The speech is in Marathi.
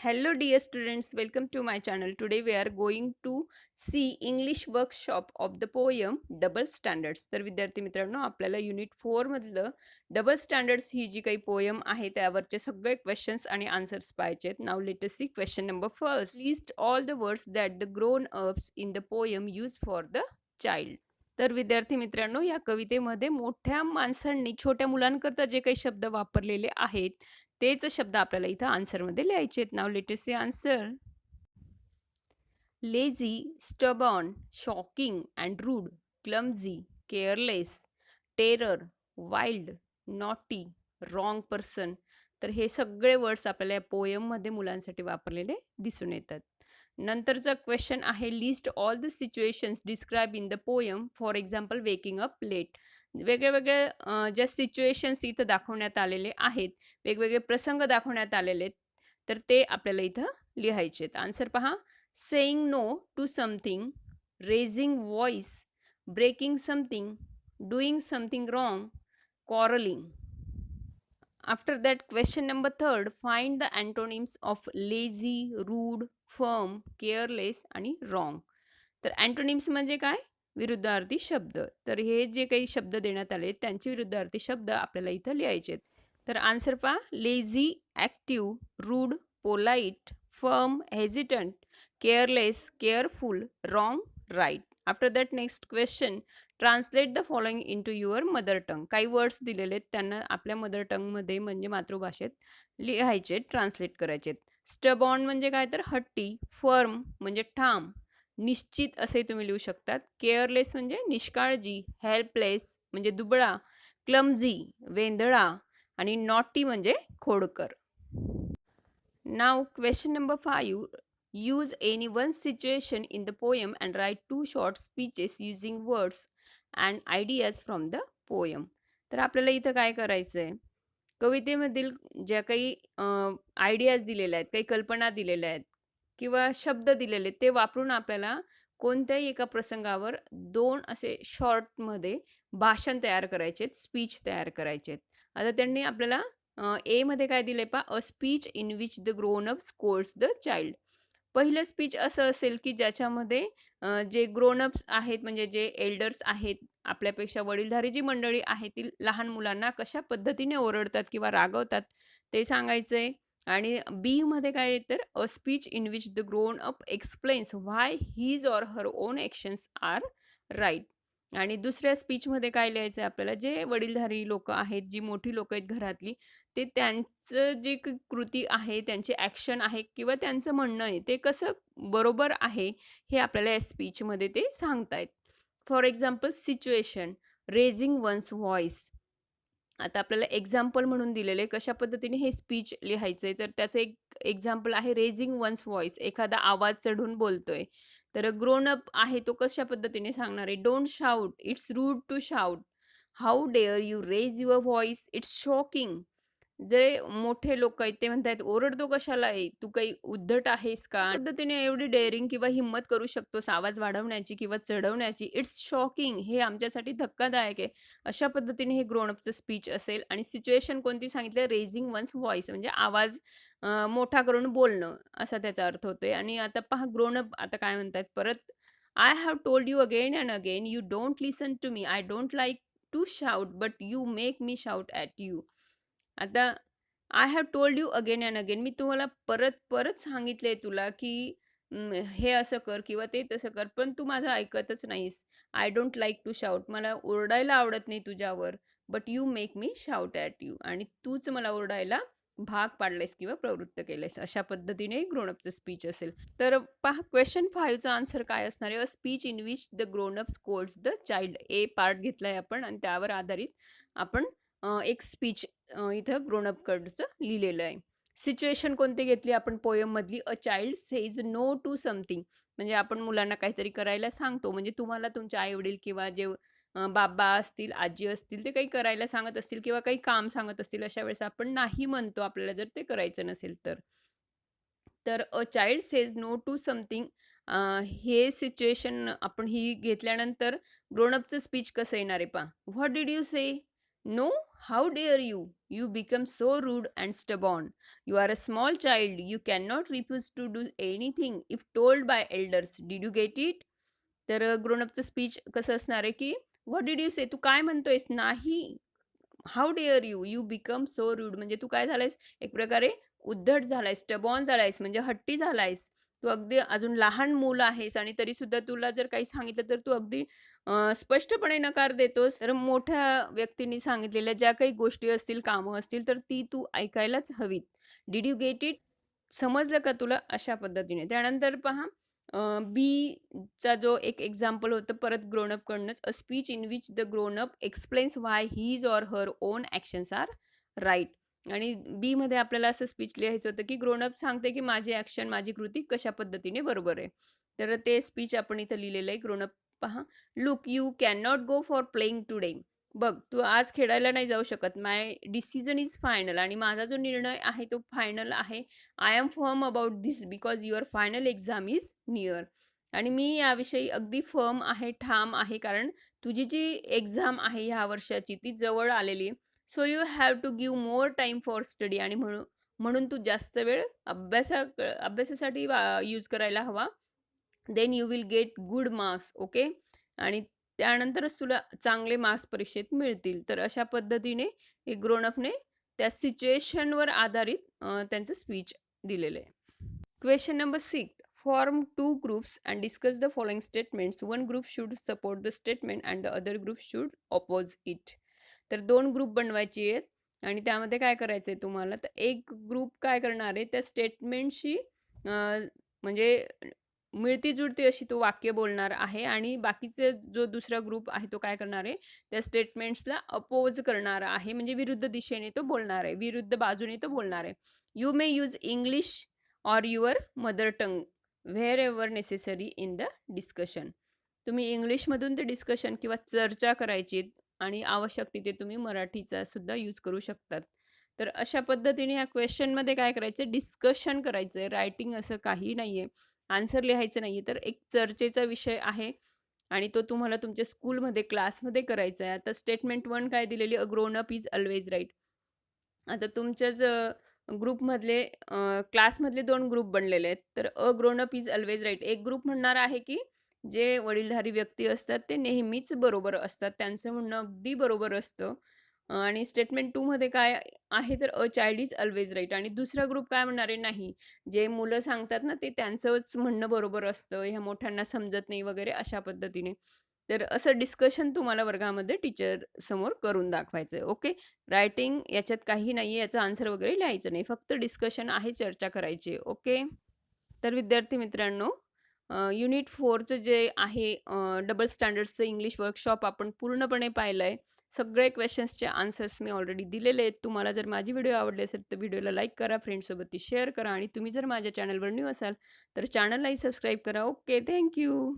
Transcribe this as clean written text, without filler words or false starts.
Hello dear students, welcome to my channel. Today we are going to see English workshop of the poem Double Standards. तर विद्यार्थी मित्रांनो आपल्याला युनिट 4 मधलं डबल स्टँडर्ड्स ही जी काही पोयम आहे त्यावरचे सगळे क्वेश्चन्स आणि आन्सर्स पाहायचे आहेत. नाव let us see question number first. List all the words that the grown ups in the poem use for the child. तर विद्यार्थी मित्रांनो या कवितेमध्ये मोठ्या माणसांनी छोट्या मुलांकरता जे काही शब्द वापरलेले आहेत तेच शब्द आपल्याला इथं आन्सरमध्ये लिहायचे आहेत. नाव let us see answer. Lazy, stubborn, shocking and rude, clumsy, careless, terror, wild, naughty, wrong person. तर हे सगळे वर्ड्स आपल्याला या पोयममध्ये मुलांसाठी वापरलेले दिसून येतात. नंतरचा क्वेश्चन आहे list all the situations describe in the poem. For example waking up late. वेगळ्या वेगळ्या ज्या सिच्युएशन्स इथं दाखवण्यात आलेले आहेत, वेगवेगळे प्रसंग दाखवण्यात आलेले आहेत, तर ते आपल्याला इथं लिहायचे आहेत. आन्सर पहा. Saying no to something, raising voice, breaking something, doing something wrong, quarreling. After that, question number third, find the antonyms of lazy, rude, firm, careless आणि wrong. तर antonyms म्हणजे काय? विरुद्धार्थी शब्द. तर हे जे काही शब्द देण्यात आले त्यांचे विरुद्धार्थी शब्द आपल्याला इथं लिहायचे आहेत. तर आन्सर पहा. Lazy, active, rude, polite, firm, hesitant, careless, careful, wrong, right. After that next question, translate the following in to your mother tongue. काही वर्ड्स दिलेले आहेत त्यांना आपल्या मदर टंगमध्ये म्हणजे मातृभाषेत लिहायचे, ट्रान्सलेट करायचे. स्टबॉर्न म्हणजे काय तर हट्टी, फर्म म्हणजे ठाम, निश्चित असे तुम्ही लिहू शकतात. केअरलेस म्हणजे निष्काळजी, हेल्पलेस म्हणजे दुबळा, क्लमझी वेंधळा आणि नॉटी म्हणजे खोडकर. नाव question number 5. Use any one situation in the poem and write 2 short speeches using words and ideas from the poem. तर आपल्याला इथं काय करायचं आहे, कवितेमधील ज्या काही आयडियाज दिलेल्या आहेत, काही कल्पना दिलेल्या आहेत किंवा शब्द दिलेले आहेत, ते वापरून आपल्याला कोणत्याही एका प्रसंगावर 2 असे शॉर्टमध्ये भाषण तयार करायचे आहेत, स्पीच तयार करायचे आहेत. आता त्यांनी आपल्याला एमध्ये काय दिलंय पहा, अ speech in which the grown up Scholz the child. पहिलं स्पीच असं असेल की ज्याच्यामध्ये जे ग्रोन अप्स आहेत म्हणजे जे एल्डर्स आहेत, आपल्यापेक्षा वडीलधारी जी मंडळी आहे ती लहान मुलांना कशा पद्धतीने ओरडतात किंवा रागवतात ते सांगायचं आहे. आणि बीमध्ये काय आहे तर a speech in which the grown up explains why his or her own actions are right. आणि दुसऱ्या स्पीचमध्ये काय लिहायचं आहे आपल्याला, जे वडीलधारी लोकं आहेत, जी मोठी लोकं आहेत घरातली, ते त्यांचं जे कृती आहे, त्यांची ॲक्शन आहे किंवा त्यांचं म्हणणं आहे, ते कसं बरोबर आहे, हे आपल्याला या स्पीचमध्ये ते सांगतायत. For example situation, raising one's voice. आता आपल्याला एक्झाम्पल म्हणून दिलेलं आहे, कशा पद्धतीने हे स्पीच लिहायचं आहे, तर त्याचं एक एक्झाम्पल आहे रेझिंग वन्स व्हॉईस. एखादा आवाज चढवून बोलतोय. तर ग्रोन अप आहे तो कशा पद्धतीने सांगणार आहे, don't shout, it's rude to shout. How dare you raise your voice, it's shocking. जे मोठे लोक आहेत ते म्हणतायत, ओरडतो कशाला आहे, तू काही उद्धट आहेस का, पद्धतीने एवढी डेअरिंग किंवा हिंमत करू शकतोस आवाज वाढवण्याची किंवा चढवण्याची, इट्स शॉकिंग, हे आमच्यासाठी धक्कादायक आहे. अशा पद्धतीने हे ग्रोनअपचं स्पीच असेल. आणि सिच्युएशन कोणती सांगितलं, रेझिंग वन्स व्हॉइस म्हणजे आवाज मोठा करून बोलणं असा त्याचा अर्थ होतोय. आणि आता पहा ग्रोनअप आता काय म्हणतात परत, I have told you again and again, you don't listen to me, I don't like to shout but you make me shout at you. आता I have told you again and again, मी तुम्हाला परत परत सांगितलंय तुला की हे असं कर किंवा ते तसं कर, पण तू माझं ऐकतच नाहीस. I don't like to shout, मला ओरडायला आवडत नाही तुझ्यावर, but you make me shout at you, आणि तूच मला ओरडायला भाग पाडलेस किंवा प्रवृत्त केलेस. अशा पद्धतीने ग्रोनअपचं स्पीच असेल. तर पहा क्वेश्चन 5चा आन्सर काय असणार आहे, a speech in which the grown up scolds the child. A part घेतलाय आपण आणि त्यावर आधारित आपण एक स्पीच इथं ग्रोनअपकडचं लिहिलेलं आहे. सिच्युएशन कोणती घेतली आपण पोयममधली, a child says no to something. म्हणजे आपण मुलांना काहीतरी करायला सांगतो, म्हणजे तुम्हाला तुमचे आई-वडील किंवा जे बाबा असतील, आजी असतील, ते काही करायला सांगत असतील किंवा काही काम सांगत असतील, अशा वेळेस आपण नाही म्हणतो आपल्याला जर ते करायचं नसेल तर. तर a child says no to something, हे सिच्युएशन आपण ही घेतल्यानंतर ग्रोनअपचं स्पीच कसं येणार आहे पहा. What did you say? No, how dare you? You become so rude and stubborn. You are a small child. You cannot refuse to do anything if told by elders. Did you get it? तर ग्रोनअपचं स्पीच कसं असणार आहे, की "व्हॉट डिड यू से?" तू काय म्हणतोयस? नाही. How dare you? You become so rude. म्हणजे तू काय झालायस? एक प्रकारे उद्धट झालायस, स्टबॉर्न झालायस, म्हणजे हट्टी झालायस. तू अगदी अजून लहान मूल आहेस आणि तरीसुद्धा तुला जर काही सांगितलं तर तू अगदी स्पष्टपणे नकार देतोस. तर मोठ्या व्यक्तींनी सांगितलेल्या ज्या काही गोष्टी असतील, कामं असतील, तर ती तू ऐकायलाच हवीत. Did you get it? समजलं का तुला? अशा पद्धतीने. त्यानंतर पहा बीचा जो एक एक्झाम्पल होतं परत ग्रोन अपकडनंच. A speech in which the grown up explains why his or her own actions are right. आणि बीमध्ये आपल्याला असं स्पीच लिहायचं होतं, की ग्रोन अप सांगते, की माझी ॲक्शन, माझी कृती कशा पद्धतीने बरोबर आहे. तर ते स्पीच आपण इथं लिहिलेलं आहे. ग्रोन अप पहा. Look, you can not go for playing today. बघ, तू आज खेळायला नाही जाऊ शकत. My decision is final. आणि माझा जो निर्णय आहे तो फायनल आहे. I am firm about this because your final exam is near. आणि मी याविषयी अगदी फर्म आहे, ठाम आहे, कारण तुझी जी एक्झाम आहे ह्या वर्षाची ती जवळ आलेली आहे. So you have to give more time for study. आणि म्हणून म्हणून तू जास्त वेळ अभ्यासासाठी यूज करायला हवा. Then you will get good marks. Okay. आणि त्यानंतरच तुला चांगले मार्क्स परीक्षेत मिळतील. तर अशा पद्धतीने एक ग्रोनअपने त्या सिच्युएशनवर आधारित त्यांचं स्पीच दिलेलं आहे. Question number 6. Form two groups and discuss the following statements. One group should support the statement and the other group should oppose it. तर 2 ग्रुप बनवायचे आहेत आणि त्यामध्ये काय करायचं आहे तुम्हाला, तर एक ग्रुप काय करणार आहे त्या स्टेटमेंटशी म्हणजे मिळती-जुळती अशी तो वाक्य बोलणार आहे आणि बाकीचे जो दुसरा ग्रुप आहे तो काय करणार आहे, त्या स्टेटमेंट्सला अपोज करणार आहे. म्हणजे विरुद्ध दिशेने तो बोलणार आहे, विरुद्ध बाजूने तो बोलणार आहे. You may use English or your mother tongue where ever necessary in the discussion. तुम्ही इंग्लिशमधून ते डिस्कशन किंवा चर्चा करायची आणि आवश्यक तिथे तुम्ही मराठीचा सुद्धा यूज करू शकतात. तर अशा पद्धतीने ह्या क्वेश्चनमध्ये काय करायचं, डिस्कशन करायचं आहे. रायटिंग असं काही नाही आहे. आन्सर लिहायचं नाही आहे. तर एक चर्चेचा विषय आहे आणि तो तुम्हाला तुमच्या स्कूलमध्ये, क्लासमध्ये करायचा आहे. आता स्टेटमेंट 1 काय दिलेली, a grown up is always right. आता तुमच्याच ग्रुपमधले क्लासमधले 2 ग्रुप बनलेले आहेत. तर a grown up is always right. एक ग्रुप म्हणणार आहे, की जे वडीलधारी व्यक्ती असतात ते नेहमीच बरोबर असतात. त्यांचं म्हणणं अगदी बरोबर असतं. आणि स्टेटमेंट 2 मध्ये काय आहे, तर a child is always right. आणि दुसरा ग्रुप काय म्हणणार आहे, नाही, जे मुलं सांगतात ना ते त्यांचंच म्हणणं बरोबर असतं, ह्या मोठ्यांना समजत नाही वगैरे अशा पद्धतीने. तर असं डिस्कशन तुम्हाला वर्गामध्ये टीचर समोर करून दाखवायचं आहे. ओके. रायटिंग याच्यात काही नाही आहे, याचं आन्सर वगैरे लिहायचं नाही. फक्त डिस्कशन आहे, चर्चा करायची आहे. ओके. तर विद्यार्थी मित्रांनो, युनिट 4चं जे आहे डबल स्टँडर्ड्सचं इंग्लिश वर्कशॉप आपण पूर्णपणे पाहिलं आहे. सगळे क्वेश्चन्सचे आन्सर्स मी ऑलरेडी दिलेले आहेत. तुम्हाला जर माझी व्हिडिओ आवडली असेल तर व्हिडिओला लाईक करा, फ्रेंड्ससोबत ती शेअर करा आणि तुम्ही जर माझ्या चॅनलवर न्यू असाल तर चॅनललाही सबस्क्राईब करा. ओके. Thank you.